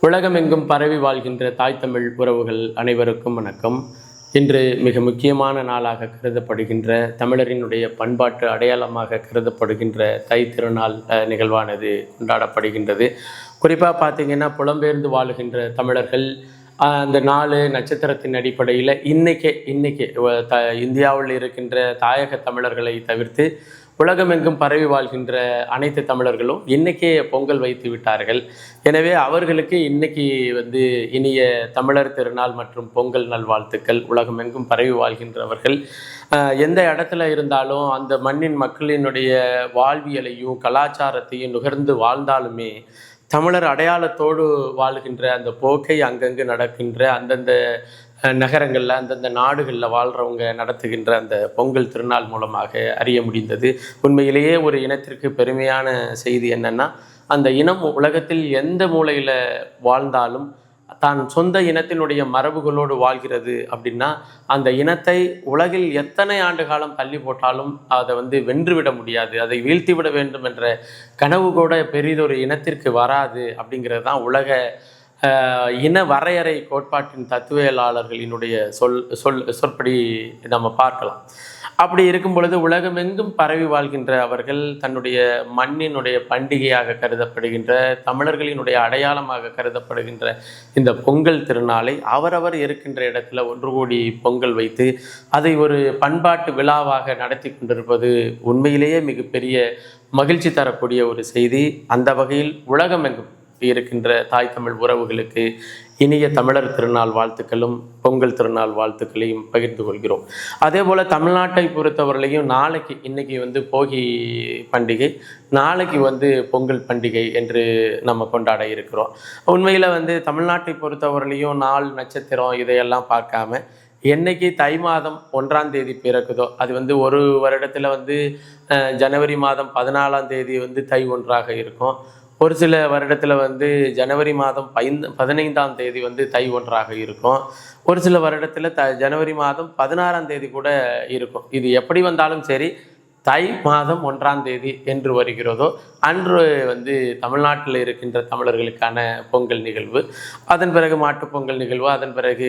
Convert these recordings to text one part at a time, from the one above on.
உலகமெங்கும் பரவி வாழ்கின்ற தாய் தமிழ் உறவுகள் அனைவருக்கும் வணக்கம். இன்று மிக முக்கியமான நாளாக கருதப்படுகின்ற தமிழரினுடைய பண்பாட்டு அடையாளமாக கருதப்படுகின்ற தை திருநாள் நிகழ்வானது கொண்டாடப்படுகின்றது. குறிப்பாக பார்த்திங்கன்னா புலம்பெயர்ந்து வாழுகின்ற தமிழர்கள் அந்த 4 நட்சத்திரத்தின் அடிப்படையில் இன்னைக்கு இந்தியாவில் இருக்கின்ற தாயக தமிழர்களை தவிர்த்து உலகமெங்கும் பரவி வாழ்கின்ற அனைத்து தமிழர்களும் இன்றைக்கே பொங்கல் வைத்து விட்டார்கள். எனவே அவர்களுக்கு இன்றைக்கி இனிய தமிழர் திருநாள் மற்றும் பொங்கல் நல்வாழ்த்துக்கள். உலகமெங்கும் பரவி வாழ்கின்றவர்கள் எந்த இடத்துல இருந்தாலும் அந்த மண்ணின் மக்களினுடைய வாழ்வியலையும் கலாச்சாரத்தையும் நுகர்ந்து வாழ்ந்தாலுமே தமிழர் அடையாளத்தோடு வாழ்கின்ற அந்த போக்கை அங்கங்கு நடக்கின்ற அந்தந்த நகரங்களில் அந்தந்த நாடுகளில் வாழ்கிறவங்க நடத்துகின்ற அந்த பொங்கல் திருநாள் மூலமாக அறிய முடிந்தது. உண்மையிலேயே ஒரு இனத்திற்கு பெருமையான செய்தி என்னென்னா, அந்த இனம் உலகத்தில் எந்த மூலையில் வாழ்ந்தாலும் தான் சொந்த இனத்தினுடைய மரபுகளோடு வாழ்கிறது அப்படின்னா, அந்த இனத்தை உலகில் எத்தனை ஆண்டு காலம் தள்ளி போட்டாலும் அதை வென்றுவிட முடியாது, அதை வீழ்த்திவிட வேண்டும் என்ற கனவு கூட பெரிதொரு இனத்திற்கு வராது. அப்படிங்கிறது தான் உலக இன வரையறை கோட்பாட்டின் தத்துவியலாளர்களினுடைய சொற்படி நம்ம பார்க்கலாம். அப்படி இருக்கும் பொழுது உலகமெங்கும் பரவி வாழ்கின்ற அவர்கள் தன்னுடைய மண்ணினுடைய பண்டிகையாக கருதப்படுகின்ற தமிழர்களினுடைய அடையாளமாக கருதப்படுகின்ற இந்த பொங்கல் திருநாளை அவரவர் இருக்கின்ற இடத்துல ஒன்று கூடி பொங்கல் வைத்து அதை ஒரு பண்பாட்டு விழாவாக நடத்தி கொண்டிருப்பது உண்மையிலேயே மிகப்பெரிய மகிழ்ச்சி தரக்கூடிய ஒரு செய்தி. அந்த வகையில் உலகமெங்கும் இருக்கின்ற தாய் தமிழ் உறவுகளுக்கு இனிய தமிழர் திருநாள் வாழ்த்துக்களும் பொங்கல் திருநாள் வாழ்த்துக்களையும் பகிர்ந்து கொள்கிறோம். அதே போல் தமிழ்நாட்டை பொறுத்தவரையிலையும் இன்னைக்கு போகி பண்டிகை, நாளைக்கு பொங்கல் பண்டிகை என்று நம்ம கொண்டாட இருக்கிறோம். உண்மையில் தமிழ்நாட்டை பொறுத்தவரையிலையும் நாள் நட்சத்திரம் இதையெல்லாம் பார்க்காம என்னைக்கு தை மாதம் 1ஆம் தேதி பிறக்குதோ அது ஒரு வருடத்தில் ஜனவரி மாதம் 14ஆம் தேதி தை ஒன்றாக இருக்கும். ஒரு சில வருடத்தில் ஜனவரி மாதம் 15ஆம் தேதி தை ஒன்றாக இருக்கும். ஒரு சில வருடத்தில் ஜனவரி மாதம் 16ஆம் தேதி கூட இருக்கும். இது எப்படி வந்தாலும் சரி, தை மாதம் 1ஆம் தேதி என்று வருகிறதோ அன்று தமிழ்நாட்டில் இருக்கின்ற தமிழர்களுக்கான பொங்கல் நிகழ்வு, அதன் பிறகு மாட்டுப் பொங்கல் நிகழ்வு, அதன் பிறகு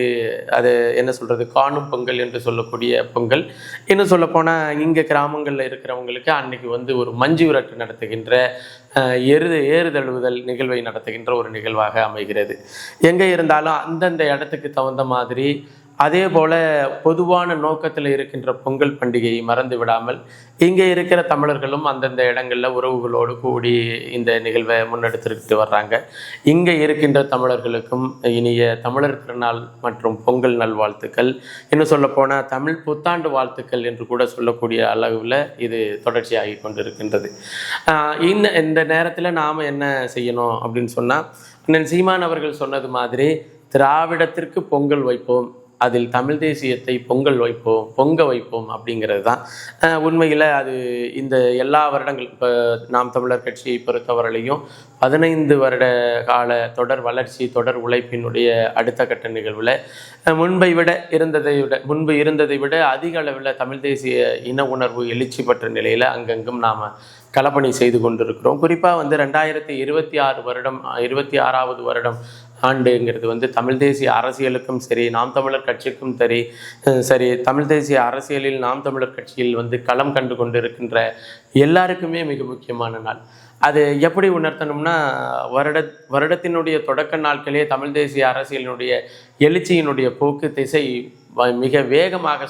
அது என்ன சொல்கிறது காணும் பொங்கல் என்று சொல்லக்கூடிய பொங்கல். இன்னும் சொல்லப்போனால் இங்கே கிராமங்களில் இருக்கிறவங்களுக்கு அன்றைக்கி ஒரு மஞ்சு விரட்டு நடத்துகின்ற ஏறுதழுவுதல் நிகழ்வை நடத்துகின்ற ஒரு நிகழ்வாக அமைகிறது. எங்கே இருந்தாலும் அந்தந்த இடத்துக்கு தகுந்த மாதிரி அதே போல் பொதுவான நோக்கத்தில் இருக்கின்ற பொங்கல் பண்டிகையை மறந்து விடாமல் இங்கே இருக்கிற தமிழர்களும் அந்தந்த இடங்களில் உறவுகளோடு கூடி இந்த நிகழ்வை முன்னெடுத்துக்கிட்டு வர்றாங்க. இங்கே இருக்கின்ற தமிழர்களுக்கும் இனிய தமிழர் திருநாள் மற்றும் பொங்கல் நல்வாழ்த்துக்கள். இன்னும் சொல்லப்போனால் தமிழ் புத்தாண்டு வாழ்த்துக்கள் என்று கூட சொல்லக்கூடிய அளவில் இது தொடர்ச்சியாகி கொண்டிருக்கின்றது. இந்த நேரத்தில் நாம் என்ன செய்யணும் அப்படின்னு சொன்னால், அண்ணன் சீமான் அவர்கள் சொன்னது மாதிரி திராவிடத்திற்கு பொங்கல் வைப்போம், அதில் தமிழ் தேசியத்தை பொங்க வைப்போம் அப்படிங்கிறது தான் உண்மையில். அது இந்த எல்லா வருடங்கள் இப்போ நாம் தமிழர் கட்சியை பொறுத்தவரையிலையும் 15 வருட கால தொடர் வளர்ச்சி தொடர் உழைப்பினுடைய அடுத்த கட்ட நிகழ்வில் முன்பு இருந்ததை விட அதிக அளவில் தமிழ் தேசிய இன உணர்வு எழுச்சி பெற்ற நிலையில் அங்கங்கும் நாம் களப்பணி செய்து கொண்டிருக்கிறோம். குறிப்பாக 2026 வருடம் ஆண்டுங்கிறது தமிழ் தேசிய அரசியலுக்கும் சரி, நாம் தமிழர் கட்சிக்கும் சரி தமிழ் தேசிய அரசியலில் நாம் தமிழர் கட்சியில் களம் கண்டு கொண்டிருக்கின்ற எல்லாருக்குமே மிக முக்கியமான நாள். அது எப்படி உணர்த்தணும்னா, வருடத்தினுடைய தொடக்க நாட்களே தமிழ் தேசிய அரசியலினுடைய எழுச்சியினுடைய போக்கு திசை மிக வேகமாக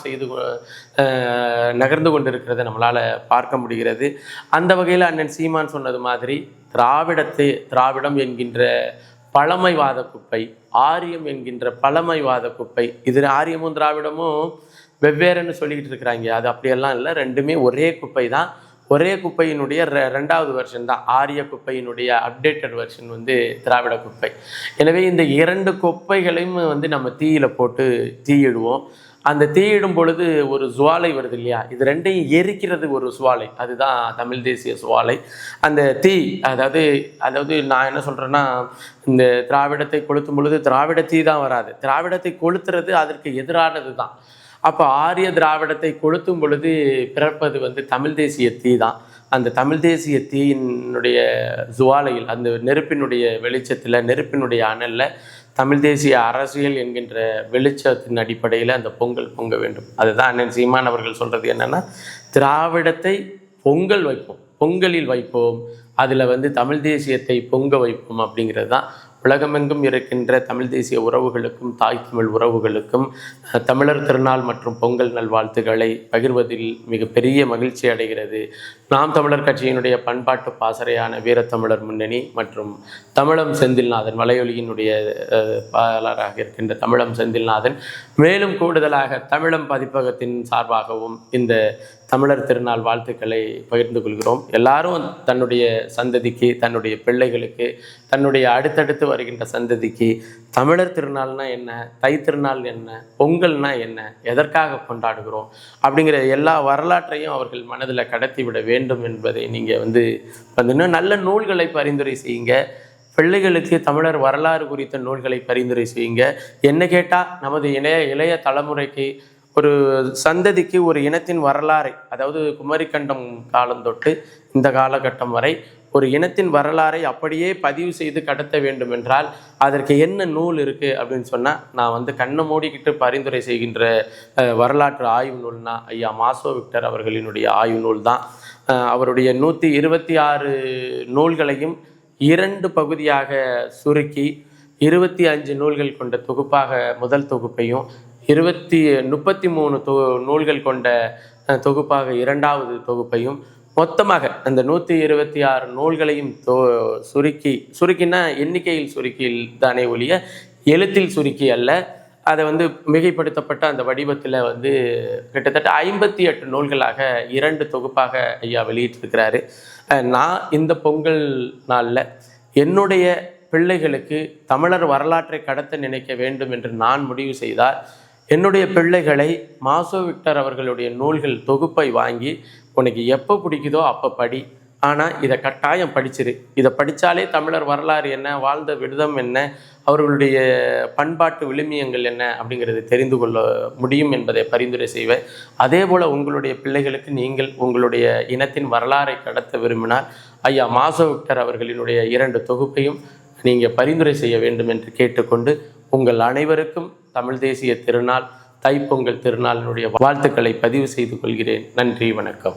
நகர்ந்து கொண்டிருக்கிறத நம்மளால் பார்க்க முடிகிறது. அந்த வகையில் அண்ணன் சீமான் சொன்னது மாதிரி திராவிடம் என்கின்ற பழமைவாத குப்பை, ஆரியம் என்கின்ற பழமைவாத குப்பை, இது ஆரியமும் திராவிடமும் வெவ்வேறுன்னு சொல்லிக்கிட்டு இருக்கிறாங்க. அது அப்படியெல்லாம் இல்லை, ரெண்டுமே ஒரே குப்பை தான். ஒரே குப்பையினுடைய 2வது வெர்ஷன் தான் ஆரிய குப்பையினுடைய அப்டேட்டட் வெர்ஷன் திராவிட குப்பை. எனவே இந்த 2 குப்பைகளையும் நம்ம தீயில போட்டு தீயிடுவோம். அந்த தீயிடும் பொழுது ஒரு சுவாலை வருது இல்லையா, இது ரெண்டையும் எரிக்கிறது ஒரு சுவாலை, அதுதான் தமிழ் தேசிய சுவாலை. அந்த தீ அதாவது நான் என்ன சொல்கிறேன்னா, இந்த திராவிடத்தை கொளுத்தும் பொழுது திராவிட தீ தான் வராது, திராவிடத்தை கொளுத்துறது அதற்கு எதிரானது தான். அப்போ ஆரிய திராவிடத்தை கொளுத்தும் பொழுது பிறப்பது தமிழ் தேசிய தீ தான். அந்த தமிழ் தேசிய தீயினுடைய ஜுவாலையில், அந்த நெருப்பினுடைய வெளிச்சத்தில், நெருப்பினுடைய அனலில் தமிழ் தேசிய அரசியல் என்கின்ற வெளிச்சத்தின் அடிப்படையில் அந்த பொங்கல் பொங்க வேண்டும். அதுதான் அண்ணன் சீமான் அவர்கள் சொல்கிறது என்னென்னா, திராவிடத்தை பொங்கல் வைப்போம், பொங்கலில் வைப்போம், அதில் தமிழ் தேசியத்தை பொங்க வைப்போம் அப்படிங்கிறது தான் உலகமெங்கும் இருக்கின்ற தமிழ் தேசிய உறவுகளுக்கும் தாய் தமிழ் உறவுகளுக்கும் தமிழர் திருநாள் மற்றும் பொங்கல் நல்வாழ்த்துக்களை பகிர்வதில் மிகப்பெரிய மகிழ்ச்சி அடைகிறது. நாம் தமிழர் கட்சியினுடைய பண்பாட்டு பாசறையான வீரத்தமிழர் முன்னணி மற்றும் தமிழம் செந்தில்நாதன், வலையொலியினுடைய பாலாளராக இருக்கின்ற தமிழம் செந்தில்நாதன், மேலும் கூடுதலாக தமிழம் பதிப்பகத்தின் சார்பாகவும் இந்த தமிழர் திருநாள் வாழ்த்துக்களை பகிர்ந்து கொள்கிறோம். எல்லாரும் தன்னுடைய சந்ததிக்கு, தன்னுடைய பிள்ளைகளுக்கு, தன்னுடைய அடுத்தடுத்து வருகின்ற சந்ததிக்கு தமிழர் திருநாள்னா என்ன, தை திருநாள் என்ன, பொங்கல்னா என்ன, எதற்காக கொண்டாடுகிறோம் அப்படிங்கிற எல்லா வரலாற்றையும் அவர்கள் மனதில் கடத்தி விட வேண்டும் என்பதை நீங்கள் இன்னும் நல்ல நூல்களை பரிந்துரை செய்யுங்க. பிள்ளைகளுக்கு தமிழர் வரலாறு குறித்த நூல்களை பரிந்துரை செய்யுங்க. என்ன கேட்டால் நமது இளைய தலைமுறைக்கு, ஒரு சந்ததிக்கு ஒரு இனத்தின் வரலாறை, அதாவது குமரிக்கண்டம் காலம் தொட்டு இந்த காலகட்டம் வரை ஒரு இனத்தின் வரலாறை அப்படியே பதிவு செய்து கடத்த வேண்டும் என்றால் அதற்கு என்ன நூல் இருக்குது அப்படின்னு சொன்னால், நான் கண்ணை மூடிக்கிட்டு பரிந்துரை செய்கின்ற வரலாற்று ஆய்வு நூல்னா ஐயா மாசோ விக்டர் அவர்களினுடைய ஆய்வு நூல் தான். அவருடைய 126 நூல்களையும் 2 பகுதியாக சுருக்கி 25 நூல்கள் கொண்ட தொகுப்பாக முதல் தொகுப்பையும், 33 நூல்கள் கொண்ட தொகுப்பாக இரண்டாவது தொகுப்பையும், மொத்தமாக அந்த 126 நூல்களையும் சுருக்கினா எண்ணிக்கையில் சுருக்கியில் தானே ஒழிய எழுத்தில் சுருக்கி அல்ல. அதை மிகைப்படுத்தப்பட்ட அந்த வடிவத்தில் கிட்டத்தட்ட 58 நூல்களாக 2 தொகுப்பாக ஐயா வெளியிட்டிருக்கிறாரு. நான் இந்த பொங்கல் நாளில் என்னுடைய பிள்ளைகளுக்கு தமிழர் வரலாற்றை கடத்த நினைக்க வேண்டும் என்று நான் முடிவு செய்தால், என்னுடைய பிள்ளைகளை மாசோ விக்டர் அவர்களுடைய நூல்கள் தொகுப்பை வாங்கி, உனக்கு எப்போ பிடிக்குதோ அப்போ படி, ஆனால் இதை கட்டாயம் படிச்சிரு, இதை படித்தாலே தமிழர் வரலாறு என்ன, வாழ்ந்த விதம் என்ன, அவர்களுடைய பண்பாட்டு விழுமியங்கள் என்ன அப்படிங்கிறது தெரிந்து கொள்ள முடியும் என்பதை பரிந்துரை செய்வேன். அதே போல் உங்களுடைய பிள்ளைகளுக்கு நீங்கள் உங்களுடைய இனத்தின் வரலாறை கடத்த விரும்பினால் ஐயா மாசோ விக்டர் அவர்களினுடைய 2 தொகுப்பையும் நீங்கள் பரிந்துரை செய்ய வேண்டும் என்று கேட்டுக்கொண்டு, உங்கள் அனைவருக்கும் தமிழ் தேசிய திருநாள், தைப்பொங்கல் திருநாளினுடைய வாழ்த்துக்களை பதிவு செய்து கொள்கிறேன். நன்றி, வணக்கம்.